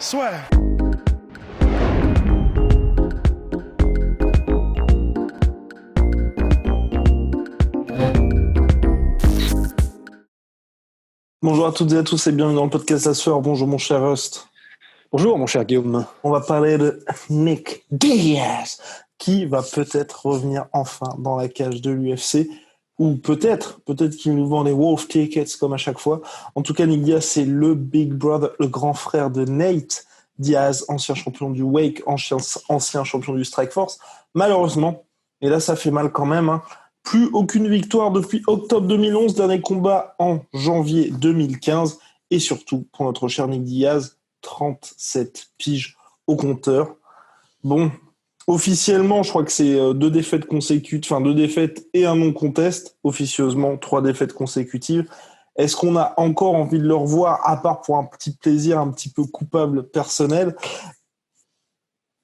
Swag. Bonjour à toutes et à tous et bienvenue dans le podcast La Sueur. Bonjour mon cher Rust. Bonjour mon cher Guillaume. On va parler de Nick Diaz qui va peut-être revenir enfin dans la cage de l'UFC ou peut-être qu'il nous vend les Wolf Tickets comme à chaque fois. En tout cas, Nick Diaz, c'est le Big Brother, le grand frère de Nate Diaz, ancien champion du Wake, ancien champion du Strikeforce. Malheureusement, et là ça fait mal quand même, plus aucune victoire depuis octobre 2011, dernier combat en janvier 2015. Et surtout, pour notre cher Nick Diaz, 37 piges au compteur. Bon, officiellement, je crois que c'est 2 défaites consécutives, 2 défaites et un non-contest. Officieusement, 3 défaites consécutives. Est-ce qu'on a encore envie de le revoir, à part pour un petit plaisir un petit peu coupable personnel?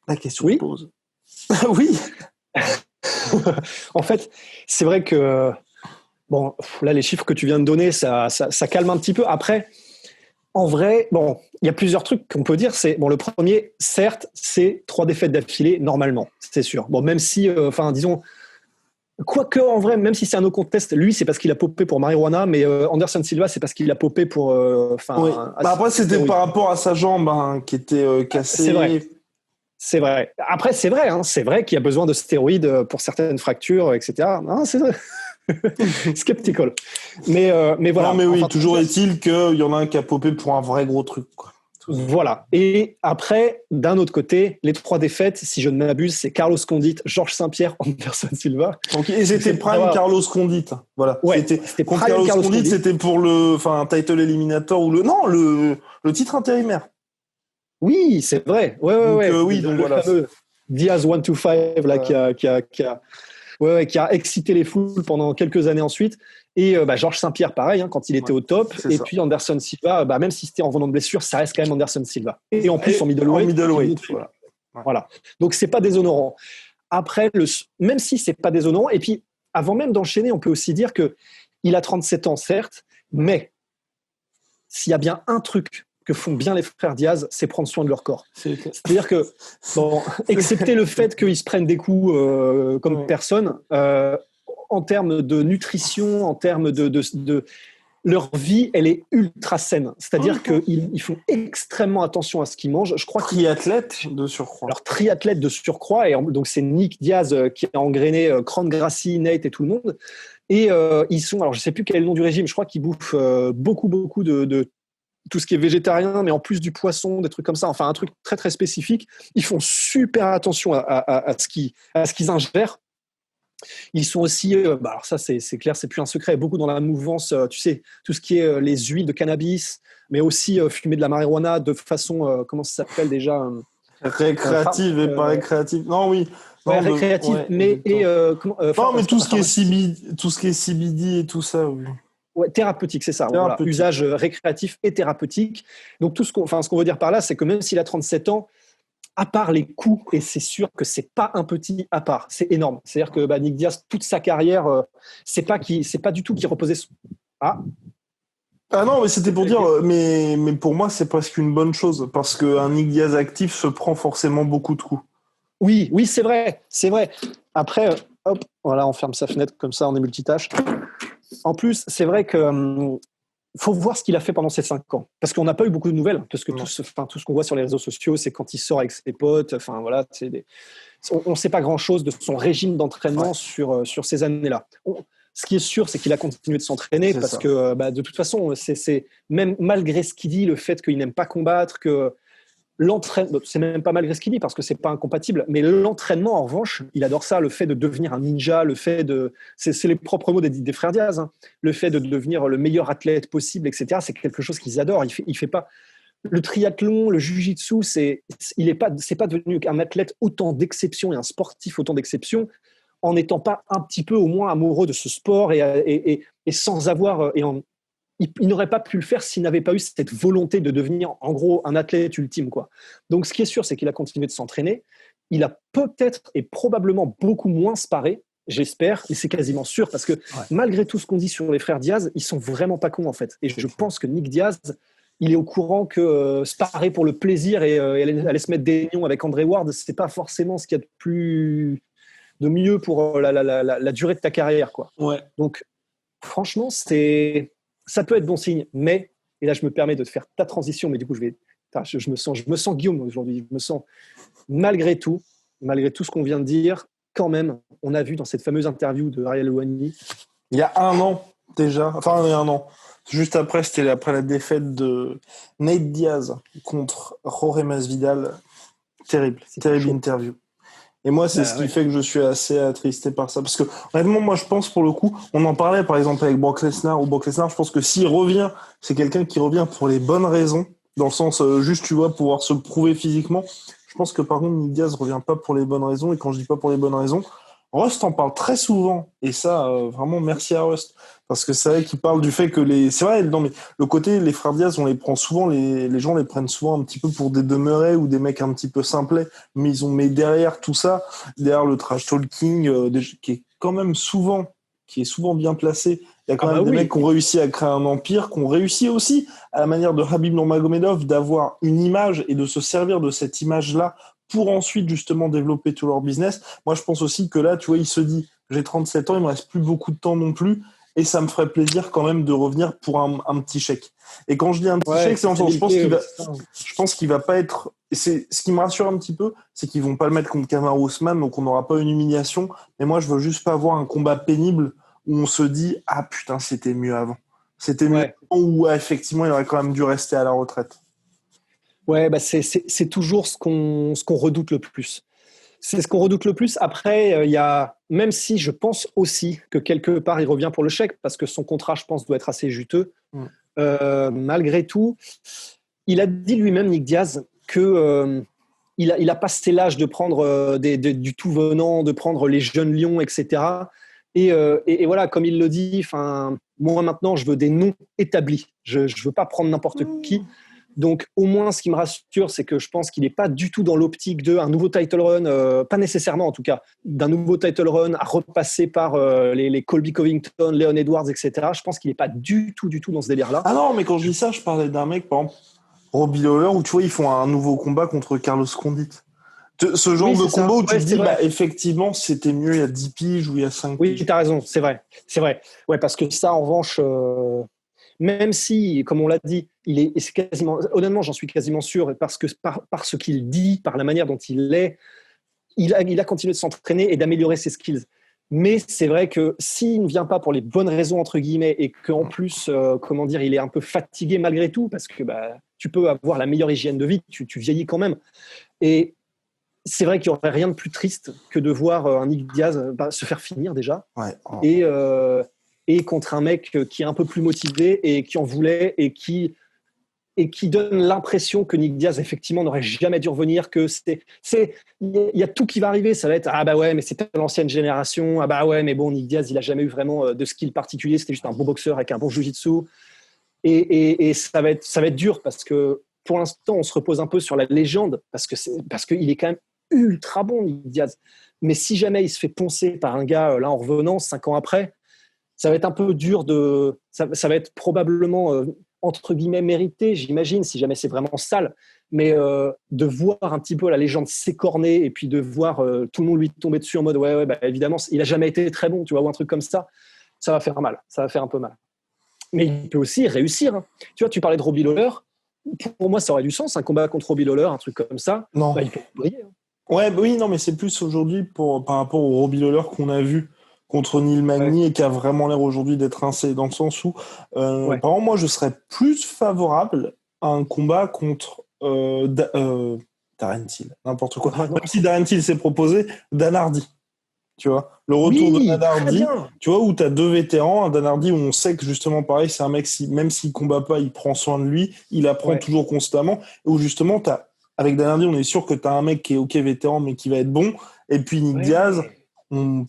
La question se pose. Oui. En fait, c'est vrai que bon, là, les chiffres que tu viens de donner, ça calme un petit peu. Après, en vrai, bon, il y a plusieurs trucs qu'on peut dire. Le premier, certes, c'est 3 défaites d'affilée normalement, c'est sûr. Bon, même si, disons, quoique en vrai, même si c'est un no contest, lui, c'est parce qu'il a popé pour marijuana, mais Anderson Silva, c'est parce qu'il a popé pour. Oui. Après, c'était par rapport à sa jambe qui était cassée. C'est vrai. C'est vrai. Après, c'est vrai qu'il y a besoin de stéroïdes pour certaines fractures, etc. Non, c'est vrai. Skeptical. Mais voilà. Non, mais oui, toujours est-il qu'il y en a un qui a popé pour un vrai gros truc, quoi. Voilà. Et après, d'un autre côté, les 3 défaites, si je ne m'abuse, c'est Carlos Condit, Georges Saint-Pierre, Anderson Silva. Donc, et c'était prime Carlos Condit. Voilà. Ouais, c'était contre Carlos Condit, c'était pour le title eliminator ou le titre intérimaire. Oui, c'est vrai. Ouais. Oui, donc voilà. Le fameux Diaz 125 là, qui a excité les foules pendant quelques années ensuite. Et Georges Saint-Pierre, pareil, quand il était au top. Et puis Anderson Silva, même si c'était en revenant de blessure, ça reste quand même Anderson Silva. Et en plus, en middleweight. Voilà. Donc, c'est pas déshonorant. Après, même si c'est pas déshonorant, et puis avant même d'enchaîner, on peut aussi dire qu'il a 37 ans, certes, mais s'il y a bien un truc que font bien les frères Diaz, c'est prendre soin de leur corps. C'est-à-dire que, excepté le fait qu'ils se prennent des coups comme personne, en termes de nutrition, en termes de leur vie, elle est ultra saine. C'est-à-dire qu'ils font extrêmement attention à ce qu'ils mangent. Je crois triathlète de surcroît. Alors, triathlète de surcroît. Et donc, c'est Nick Diaz qui a engrainé Cran Gracie, Nate et tout le monde. Et ils sont, alors je ne sais plus quel est le nom du régime, je crois qu'ils bouffent beaucoup de tout ce qui est végétarien, mais en plus du poisson, des trucs comme ça, un truc très très spécifique. Ils font super attention à ce qu'ils ingèrent. Ils sont aussi, alors ça c'est clair, c'est plus un secret, beaucoup dans la mouvance, tu sais, tout ce qui est les huiles de cannabis, mais aussi fumer de la marijuana de façon, comment ça s'appelle déjà récréative et pas récréative. Non, oui. Non, récréative, mais mais tout ce qui est CBD et tout ça, oui. Ouais, thérapeutique, c'est ça. Voilà, usage récréatif et thérapeutique. Donc, ce qu'on veut dire par là, c'est que même s'il a 37 ans, à part les coups, et c'est sûr que c'est pas un petit à part, c'est énorme. C'est-à-dire que Nick Diaz, toute sa carrière, c'est pas du tout qu'il reposait. Ah non, mais c'était pour dire, mais pour moi, c'est presque une bonne chose, parce qu'un Nick Diaz actif se prend forcément beaucoup de coups. Oui, c'est vrai. Après, hop, voilà, on ferme sa fenêtre comme ça, on est multitâche. En plus, c'est vrai que faut voir ce qu'il a fait pendant ces 5 ans, parce qu'on n'a pas eu beaucoup de nouvelles, parce que tout ce qu'on voit sur les réseaux sociaux, c'est quand il sort avec ses potes. On ne sait pas grand-chose de son régime d'entraînement sur ces années-là. Ce qui est sûr, c'est qu'il a continué de s'entraîner parce que de toute façon, c'est même malgré ce qu'il dit, le fait qu'il n'aime pas combattre, que l'entraînement, c'est même pas malgré ce qu'il dit parce que c'est pas incompatible, mais l'entraînement en revanche, il adore ça, le fait de devenir un ninja, le fait de, c'est les propres mots des frères Diaz, le fait de devenir le meilleur athlète possible, etc. C'est quelque chose qu'ils adorent. Il fait pas le triathlon, le jiu-jitsu, c'est pas devenu un athlète autant d'exception et un sportif autant d'exception en n'étant pas un petit peu au moins amoureux de ce sport et sans avoir il n'aurait pas pu le faire s'il n'avait pas eu cette volonté de devenir, en gros, un athlète ultime, quoi. Donc, ce qui est sûr, c'est qu'il a continué de s'entraîner. Il a peut-être et probablement beaucoup moins sparé, j'espère, mais c'est quasiment sûr, parce que malgré tout ce qu'on dit sur les frères Diaz, ils sont vraiment pas cons, en fait. Et je pense que Nick Diaz, il est au courant que sparer pour le plaisir et aller se mettre des nions avec André Ward, c'est pas forcément ce qu'il y a de mieux pour la durée de ta carrière, quoi. Ouais. Donc, franchement, ça peut être bon signe, mais, et là, je me permets de te faire ta transition, mais du coup, je me sens Guillaume aujourd'hui. Je me sens, malgré tout ce qu'on vient de dire, quand même, on a vu dans cette fameuse interview de Ariel Helwani. Il y a un an, déjà. Enfin, il y a un an. Juste après, c'était après la défaite de Nate Diaz contre Jorge Masvidal. Terrible chaud. Interview. Et moi, c'est ce qui fait que je suis assez attristé par ça. Parce que, honnêtement, moi, je pense, pour le coup, on en parlait, par exemple, avec Brock Lesnar, je pense que s'il revient, c'est quelqu'un qui revient pour les bonnes raisons, dans le sens, juste, tu vois, pouvoir se prouver physiquement. Je pense que, par contre, Nick Diaz revient pas pour les bonnes raisons, et quand je dis pas pour les bonnes raisons, Rust en parle très souvent, et ça, vraiment, merci à Rust. Parce que c'est vrai qu'il parle du fait que c'est vrai, non, mais le côté, les frères Diaz, on les prend souvent, les gens les prennent souvent un petit peu pour des demeurés ou des mecs un petit peu simplets, mais derrière tout ça, derrière le trash talking, qui est quand même souvent bien placé, il y a quand même des mecs qui ont réussi à créer un empire, qui ont réussi aussi, à la manière de Khabib Nurmagomedov, d'avoir une image et de se servir de cette image-là pour ensuite justement développer tout leur business. Moi, je pense aussi que là, tu vois, il se dit, j'ai 37 ans, il me reste plus beaucoup de temps non plus, et ça me ferait plaisir quand même de revenir pour un petit chèque. Et quand je dis un petit chèque, c'est en sens, je pense qu'il va pas être. C'est ce qui me rassure un petit peu, c'est qu'ils vont pas le mettre contre Kamaru Usman, donc on n'aura pas une humiliation. Mais moi, je veux juste pas avoir un combat pénible où on se dit ah putain, c'était mieux avant. C'était mieux avant, où effectivement, il aurait quand même dû rester à la retraite. Ouais, bah c'est toujours ce qu'on redoute le plus. C'est ce qu'on redoute le plus. Après, il y a, même si je pense aussi que quelque part il revient pour le chèque, parce que son contrat, je pense, doit être assez juteux. Malgré tout, il a dit lui-même, Nick Diaz, que il a passé l'âge de prendre du tout venant, de prendre les jeunes lions, etc. Et voilà, comme il le dit, moi maintenant, je veux des noms établis. Je ne veux pas prendre n'importe qui. Donc, au moins, ce qui me rassure, c'est que je pense qu'il n'est pas du tout dans l'optique d'un nouveau title run, pas nécessairement en tout cas, d'un nouveau title run à repasser par les Colby Covington, Leon Edwards, etc. Je pense qu'il n'est pas du tout dans ce délire-là. Ah non, mais quand je dis ça, je parlais d'un mec, par exemple, Robbie Lawler, où tu vois, ils font un nouveau combat contre Carlos Condit. Ce genre de combat où tu te dis, effectivement, c'était mieux il y a 10 piges ou il y a 5 piges. Oui, tu as raison, c'est vrai. Ouais, parce que ça, en revanche, même si, comme on l'a dit, c'est quasiment, honnêtement, j'en suis quasiment sûr, parce que par ce qu'il dit, par la manière dont il est, il a continué de s'entraîner et d'améliorer ses skills. Mais c'est vrai que s'il ne vient pas pour les bonnes raisons, entre guillemets, et qu'en plus, il est un peu fatigué malgré tout, parce que tu peux avoir la meilleure hygiène de vie, tu vieillis quand même. Et c'est vrai qu'il n'y aurait rien de plus triste que de voir un Nick Diaz se faire finir déjà. Ouais. Et contre un mec qui est un peu plus motivé et qui en voulait et qui donne l'impression que Nick Diaz effectivement n'aurait jamais dû revenir, que il y a tout qui va arriver, ça va être ah bah ouais mais c'était l'ancienne génération, ah bah ouais mais bon Nick Diaz il a jamais eu vraiment de skill particulier, c'était juste un bon boxeur avec un bon jiu-jitsu et ça va être dur parce que pour l'instant on se repose un peu sur la légende parce qu'il est quand même ultra bon Nick Diaz, mais si jamais il se fait poncer par un gars là en revenant 5 ans après, ça va être un peu dur ça va être probablement entre guillemets mérité, j'imagine, si jamais c'est vraiment sale, mais de voir un petit peu la légende s'écorner et puis de voir tout le monde lui tomber dessus en mode ouais évidemment il a jamais été très bon, tu vois, ou un truc comme ça va faire mal, ça va faire un peu mal. Mais il peut aussi réussir, hein. Tu vois, tu parlais de Robbie Lawler, pour moi ça aurait du sens un combat contre Robbie Lawler, un truc comme ça. Non. Il peut briller, hein. Ouais, oui, non, mais c'est plus aujourd'hui par rapport au Robbie Lawler qu'on a vu contre Neil Magny et qui a vraiment l'air aujourd'hui d'être rincé, dans le sens où, par exemple, moi, je serais plus favorable à un combat contre Darren Till, n'importe quoi. Même si Darren Till s'est proposé, Dan Hardy, tu vois. Le retour de Dan Hardy, tu vois, où tu as 2 vétérans, un Dan Hardy où on sait que justement, pareil, c'est un mec, même s'il combat pas, il prend soin de lui, il apprend toujours constamment, et où justement, avec Dan Hardy, on est sûr que tu as un mec qui est OK vétéran, mais qui va être bon, et puis Nick Diaz, on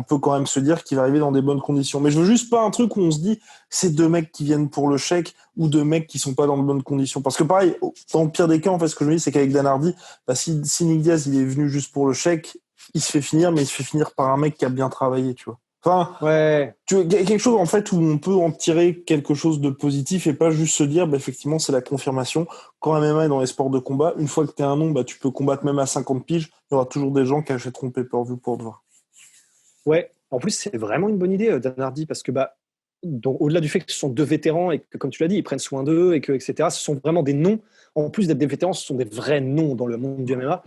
peut quand même se dire qu'il va arriver dans des bonnes conditions. Mais je veux juste pas un truc où on se dit c'est 2 mecs qui viennent pour le chèque ou 2 mecs qui sont pas dans de bonnes conditions. Parce que pareil, dans le pire des cas, en fait, ce que je me dis, c'est qu'avec Dan Hardy, si Nick Diaz il est venu juste pour le chèque, il se fait finir, mais il se fait finir par un mec qui a bien travaillé, tu vois. Enfin, Ouais. quelque chose en fait où on peut en tirer quelque chose de positif et pas juste se dire, effectivement, c'est la confirmation. Quand MMA est dans les sports de combat, une fois que tu es un nom, tu peux combattre même à 50 piges, il y aura toujours des gens qui achèteront pay-per-view pour te voir. Ouais. En plus, c'est vraiment une bonne idée, Dan Hardy, parce que donc, au-delà du fait que ce sont deux vétérans et que, comme tu l'as dit, ils prennent soin d'eux et que, etc., ce sont vraiment des noms. En plus d'être des vétérans, ce sont des vrais noms dans le monde du MMA.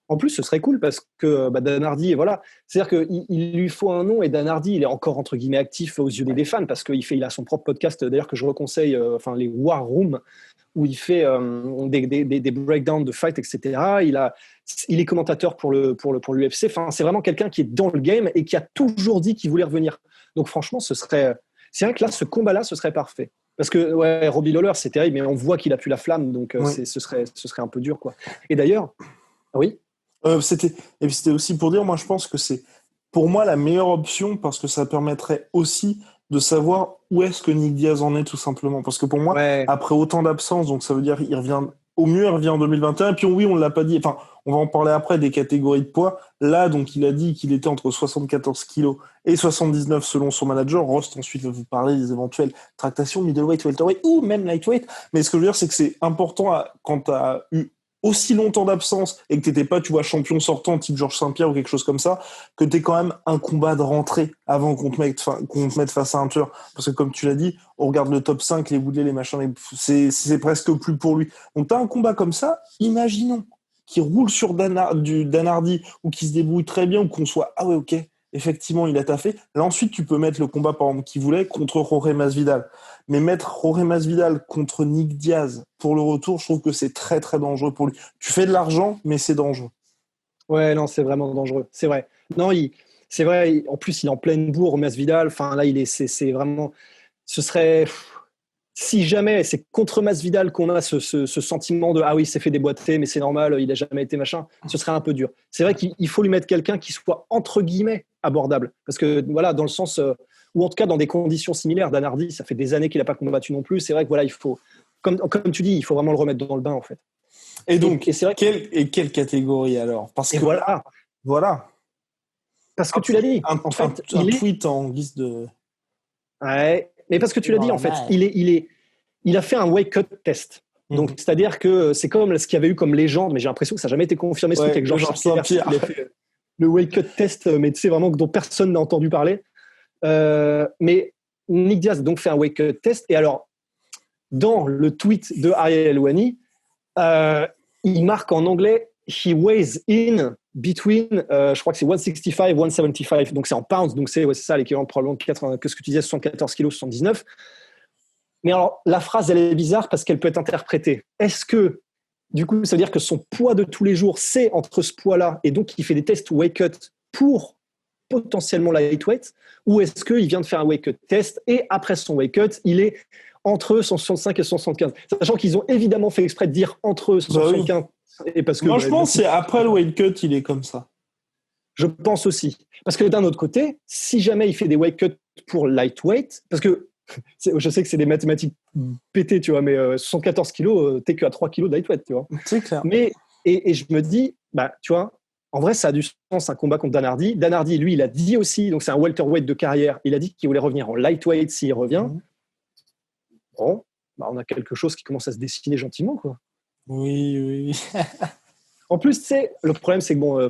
En plus, ce serait cool parce que Dan Hardy, voilà, c'est-à-dire qu'il lui faut un nom et Dan Hardy, il est encore entre guillemets actif aux yeux des fans parce qu'il a son propre podcast, d'ailleurs que je reconseille, les War Room, où il fait des breakdowns de fight, etc. Il est commentateur pour l'UFC. Enfin, c'est vraiment quelqu'un qui est dans le game et qui a toujours dit qu'il voulait revenir. Donc franchement, c'est vrai que là, ce combat-là, ce serait parfait. Parce que ouais, Robbie Lawler, c'est terrible, mais on voit qu'il a plus la flamme, donc Oui. ce serait un peu dur, quoi. Et d'ailleurs, oui. C'était aussi pour dire, moi je pense que c'est pour moi la meilleure option parce que ça permettrait aussi de savoir où est-ce que Nick Diaz en est tout simplement. Parce que pour moi, Ouais. après autant d'absence, donc ça veut dire il revient au mieux, il revient en 2021. Et puis oui, on l'a pas dit. Enfin, on va en parler après des catégories de poids. Là, donc il a dit qu'il était entre 74 kilos et 79 selon son manager. Rost ensuite va vous parler des éventuelles tractations middleweight, welterweight ou même lightweight. Mais ce que je veux dire, c'est que c'est important quand tu as eu aussi longtemps d'absence et que t'étais pas, tu vois, champion sortant type Georges Saint-Pierre ou quelque chose comme ça, que t'aies quand même un combat de rentrée avant qu'on te mette face à un tueur. Parce que comme tu l'as dit, on regarde le top 5, les Woodley, les machins, c'est presque plus pour lui. Donc t'as un combat comme ça, imaginons qui roule sur Dan Hardy ou qui se débrouille très bien ou qu'on soit, ah ouais, ok, effectivement, il a taffé. Là, ensuite, tu peux mettre le combat, par exemple, qu'il voulait contre Jorge Masvidal. Mais mettre Jorge Masvidal contre Nick Diaz pour le retour, je trouve que c'est très, très dangereux pour lui. Tu fais de l'argent, mais c'est dangereux. Ouais, non, c'est vraiment dangereux. C'est vrai. Non, c'est vrai. En plus, il est en pleine bourre, Masvidal. Enfin, là, c'est vraiment. Ce serait. Si jamais c'est contre Masvidal qu'on a ce sentiment de ah oui, il s'est fait déboîter, mais c'est normal, il a jamais été machin, ce serait un peu dur. C'est vrai qu'il faut lui mettre quelqu'un qui soit entre guillemets abordable. Parce que voilà, dans le sens. Ou en tout cas dans des conditions similaires. Dan Hardy, ça fait des années qu'il n'a pas combattu non plus. C'est vrai que voilà, il faut. Comme tu dis, il faut vraiment le remettre dans le bain, en fait. Et donc, c'est vrai quelle catégorie alors? Parce que voilà. Parce que tu l'as dit, en fait, un tweet en guise de. Ouais, mais parce que tu l'as dit, en fait, il a fait un wake-up test. Donc, c'est-à-dire que c'est comme ce qu'il y avait eu comme légende, mais j'ai l'impression que ça n'a jamais été confirmé, ce truc avec Georges Saint-Pierre. Il a fait le wake-up test, mais tu sais vraiment dont personne n'a entendu parler. Mais Nick Diaz donc fait un wake-up test. Et alors, dans le tweet de Ariel Helwani, il marque en anglais « He weighs in between, je crois que c'est 165, 175 ». Donc, c'est en pounds. Donc, c'est ça l'équivalent probablement de 80, que ce que tu disais, 74 kg, 79. Mais alors, la phrase, elle est bizarre parce qu'elle peut être interprétée. Est-ce que, du coup, ça veut dire que son poids de tous les jours, c'est entre ce poids-là et donc il fait des tests wake-up pour potentiellement la lightweight, ou est-ce qu'il vient de faire un wake-up test et après son wake-up, il est entre 165 et 175, sachant qu'ils ont évidemment fait exprès de dire entre 175 et parce que moi je pense que c'est après le weight cut il est comme ça. Je pense aussi, parce que d'un autre côté, si jamais il fait des wake cuts pour lightweight, parce que je sais que c'est des mathématiques pétées, tu vois, mais 74 kilos, t'es qu'à 3 kilos de lightweight, tu vois. C'est clair. Mais et je me dis, tu vois, en vrai, ça a du sens, un combat contre Dan Hardy. Dan Hardy, lui, il a dit aussi, donc c'est un welterweight de carrière, il a dit qu'il voulait revenir en lightweight s'il revient. Bon, on a quelque chose qui commence à se dessiner gentiment, quoi. Oui. En plus, tu sais, le problème, c'est que bon,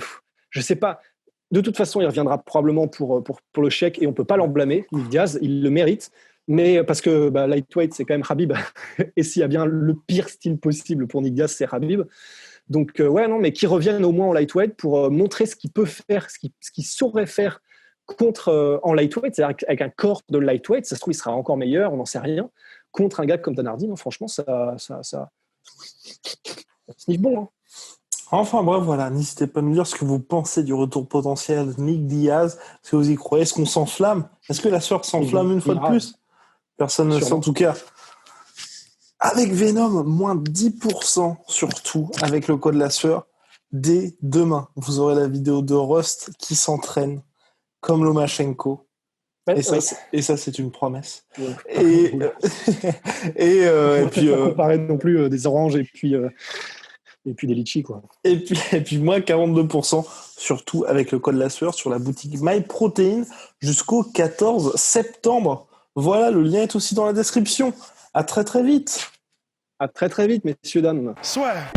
je sais pas. De toute façon, il reviendra probablement pour le chèque et on peut pas l'en blâmer. Nick Diaz, il le mérite. Mais parce que lightweight, c'est quand même Khabib. Et s'il y a bien le pire style possible pour Nick Diaz, c'est Khabib. Donc, mais qu'il revienne au moins en lightweight pour montrer ce qu'il peut faire, ce qu'il saurait faire en lightweight, c'est-à-dire avec un corps de lightweight. Ça se trouve, il sera encore meilleur, on n'en sait rien. Contre un gars comme Dan Hardy, non, franchement, ça sniffe bon. Hein. Enfin bref, voilà, n'hésitez pas à nous dire ce que vous pensez du retour potentiel de Nick Diaz. Est-ce que vous y croyez? Est-ce qu'on s'enflamme? Est-ce que la sueur s'enflamme une fois de plus? Personne ne sait en tout cas. Avec Venom, moins 10% surtout avec le code la sueur. Dès demain, vous aurez la vidéo de Rust qui s'entraîne comme Lomachenko. Et ça, c'est une promesse. Ouais. Et puis pas comparer non plus des oranges et puis Et puis des litchis, quoi. Et puis moins 42%, surtout avec le code la sueur sur la boutique MyProtein jusqu'au 14 septembre. Voilà, le lien est aussi dans la description. À très très vite. À très très vite, messieurs, dames. Swear.